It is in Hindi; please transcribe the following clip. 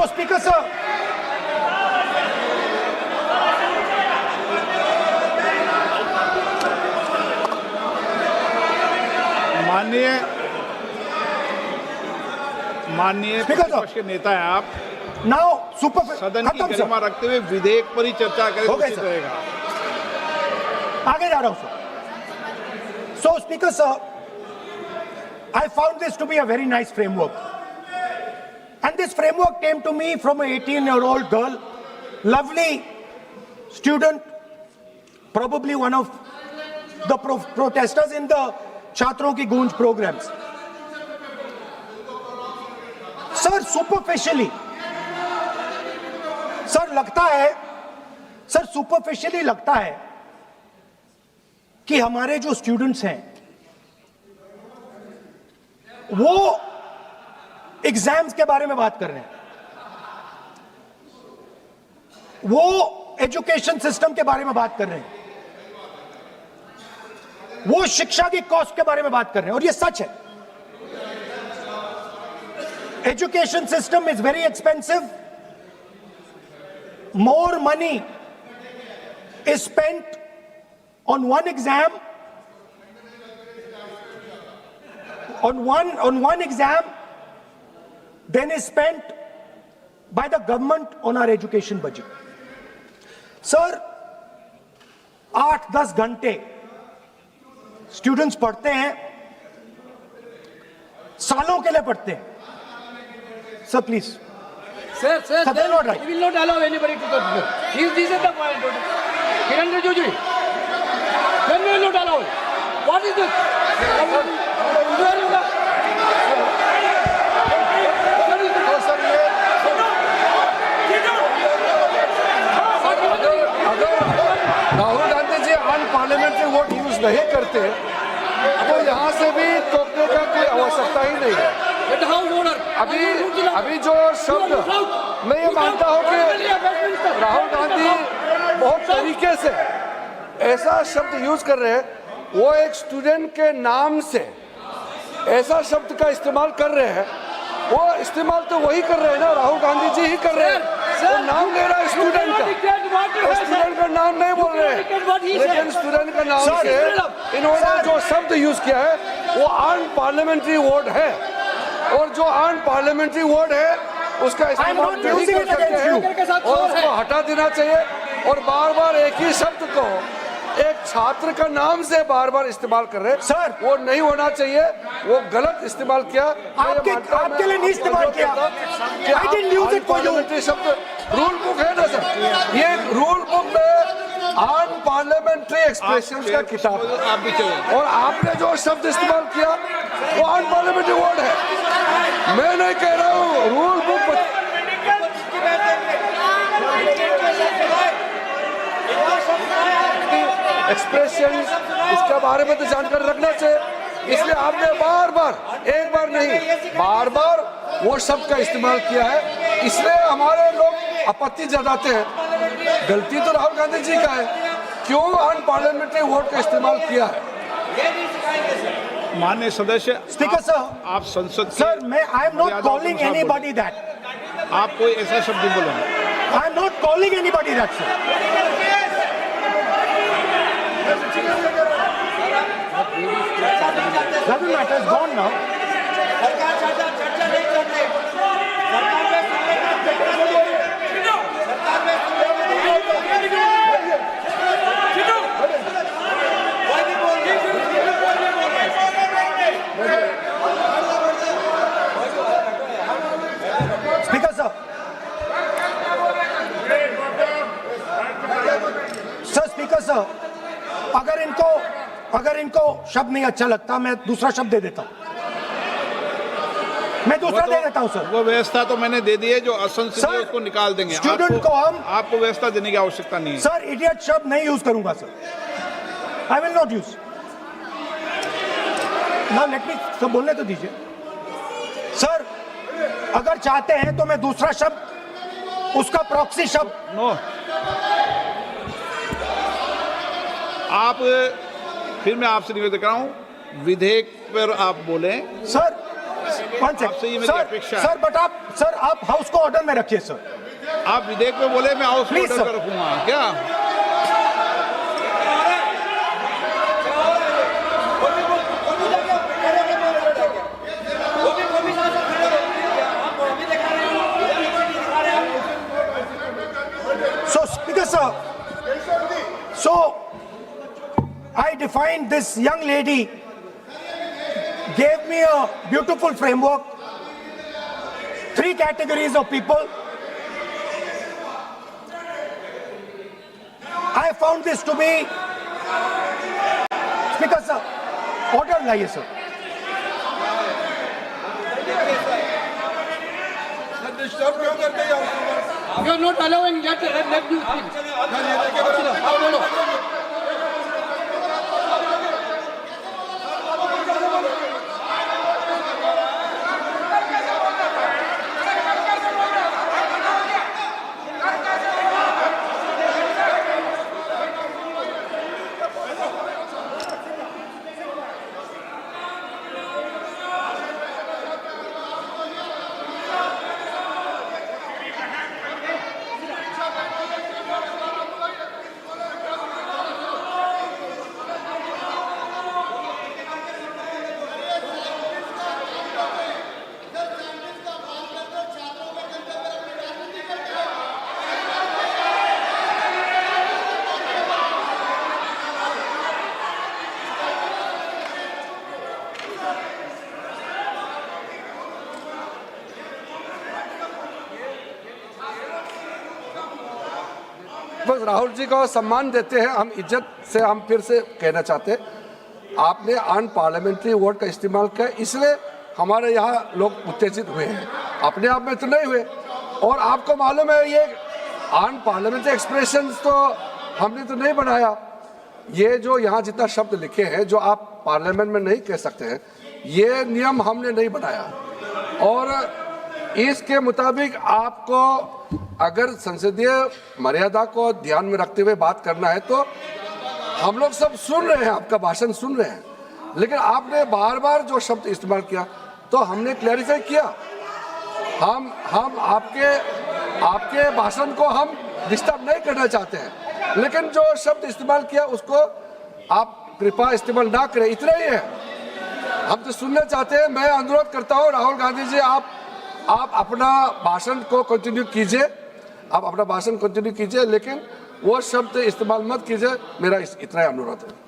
So, Speaker sir, माननीय Speaker sir. प्रतिपक्ष के नेता है आप, now super सदन की खत्म सर, गरिमा रखते हुए विधेयक पर ही चर्चा करें हो गया उचित सर। रहेगा। आगे जा रहा हूं sir. So, Speaker sir, I found this to be a very nice framework, and this framework came to me from an 18-year-old girl, lovely student, probably one of the protesters in the Chhatron Ki Goonj programs. Sir superficially लगता है कि हमारे जो स्टूडेंट्स हैं वो एग्जाम्स के बारे में बात कर रहे हैं, वो एजुकेशन सिस्टम के बारे में बात कर रहे हैं, वो शिक्षा की कॉस्ट के बारे में बात कर रहे हैं, और ये सच है। Education system is very expensive. More money is spent on one exam, on one exam, than is spent by the government on our education budget. Sir, 8-10 घंटे स्टूडेंट्स पढ़ते हैं, सालों के लिए पढ़ते हैं। Sir, please. Sir, they're not right. We will not allow anybody to talk. This is the point. Kiran Rijiju, then we will not allow it. What is this? Rahul Gandhi ji unparliamentary word use नहीं करते तो यहाँ से भी टोकने का कोई आवश्यकता ही नहीं है। अभी जो शब्द मैं ये मानता हूँ कि राहुल गांधी बहुत तरीके से ऐसा शब्द यूज कर रहे हैं, वो एक स्टूडेंट के नाम से ऐसा शब्द का इस्तेमाल कर रहे हैं। वो इस्तेमाल तो वही कर रहे हैं ना, राहुल गांधी जी ही कर रहे हैं। वो नाम ले रहा है स्टूडेंट का, स्टूडेंट का नाम नहीं बोल रहे हैं, लेकिन स्टूडेंट का नाम से इन्होंने जो शब्द यूज किया है वो अनपार्लियामेंट्री वर्ड है, और जो अनपार्लियामेंट्री वर्ड है उसका इस्तेमाल नहीं कर सकते हैं, और उसको हटा देना चाहिए। और बार बार एक ही शब्द को एक छात्र का नाम से बार बार इस्तेमाल कर रहे हैं सर, वो नहीं होना चाहिए, वो गलत इस्तेमाल किया। आपके लिए नहीं इस्तेमाल किया। I didn't use it for you. शब्द रूल बुक है ना सर, ये रूल बुक में अनपार्लियामेंट्री एक्सप्रेशंस का किताब है, आप भी चले। और आपने जो शब्द इस्तेमाल किया वो अनपार्लियामेंट्री वर्ड है। मैं नहीं कह रहा हूँ, रूल बुक एक्सप्रेशन इसके बारे में तो जानकारी रखना चाहिए, इसलिए आपने बार बार, एक बार नहीं बार बार वो शब्द का इस्तेमाल किया है, इसलिए हमारे लोग आपत्ति जताते हैं। गलती तो राहुल गांधी जी का है, क्यों अनपार्लियामेंट्री वोट का इस्तेमाल किया है। माननीय सदस्य, स्पीकर सर, आप संसद सर मैं I am not calling anybody that, आप कोई ऐसा शब्द नहीं बोलेंगे। I am not calling anybody that sir. Doesn't matter, it's gone now. Speaker sir. Sir, Speaker sir, अगर इनको शब्द नहीं अच्छा लगता मैं दूसरा शब्द दे देता हूं, मैं दूसरा दे देता हूं सर। वो व्यवस्था तो मैंने दे दी है, जो असंसदीय है उसको निकाल देंगे। स्टूडेंट को हम आपको व्यवस्था देने की आवश्यकता नहीं है। सर इडियट शब्द नहीं यूज करूंगा sir, I will not use. ना लेट मी सब बोलने तो दीजिए सर। अगर चाहते हैं तो मैं दूसरा शब्द, उसका प्रॉक्सी शब्द। नो, आप फिर मैं आपसे निवेदन कर रहा हूं, विधेयक पर आप बोलें। सर वन आपसे ये सेकंड मेरी सर, अपेक्षा है। सर आप हाउस को ऑर्डर में रखिए सर। आप विधेयक में बोले मैं हाउस में Please, ऑर्डर sir. रखूंगा क्या? So, Speaker sir, so I defined this young lady, gave me a beautiful framework, 3 categories of people. I found this to be, Speaker sir, order लाइए sir. You are not allowing let you speak. हाँ, बोलो. बस राहुल जी को सम्मान देते हैं, हम इज्जत से हम फिर से कहना चाहते हैं, आपने अन पार्लियामेंट्री वर्ड का इस्तेमाल किया, इसलिए हमारे यहाँ लोग उत्तेजित हुए हैं, अपने आप में तो नहीं हुए। और आपको मालूम है ये अन पार्लियामेंट्री एक्सप्रेशंस तो हमने तो नहीं बनाया, ये जो यहाँ जितना शब्द लिखे हैं जो आप पार्लियामेंट में नहीं कह सकते हैं, ये नियम हमने नहीं बनाया। और इसके मुताबिक आपको अगर संसदीय मर्यादा को ध्यान में रखते हुए बात करना है तो हम लोग सब सुन रहे हैं, आपका भाषण सुन रहे हैं, लेकिन आपने बार बार जो शब्द इस्तेमाल किया तो हमने क्लैरिफाई किया। हम आपके भाषण को हम डिस्टर्ब नहीं करना चाहते हैं, लेकिन जो शब्द इस्तेमाल किया उसको आप कृपया इस्तेमाल ना करें, इतना ही है। हम तो सुनना चाहते हैं। मैं अनुरोध करता हूँ राहुल गांधी जी, आप अपना भाषण को कंटिन्यू कीजिए, आप अपना भाषण कंटिन्यू कीजिए, लेकिन वो शब्द इस्तेमाल मत कीजिए, मेरा इतना ही अनुरोध है।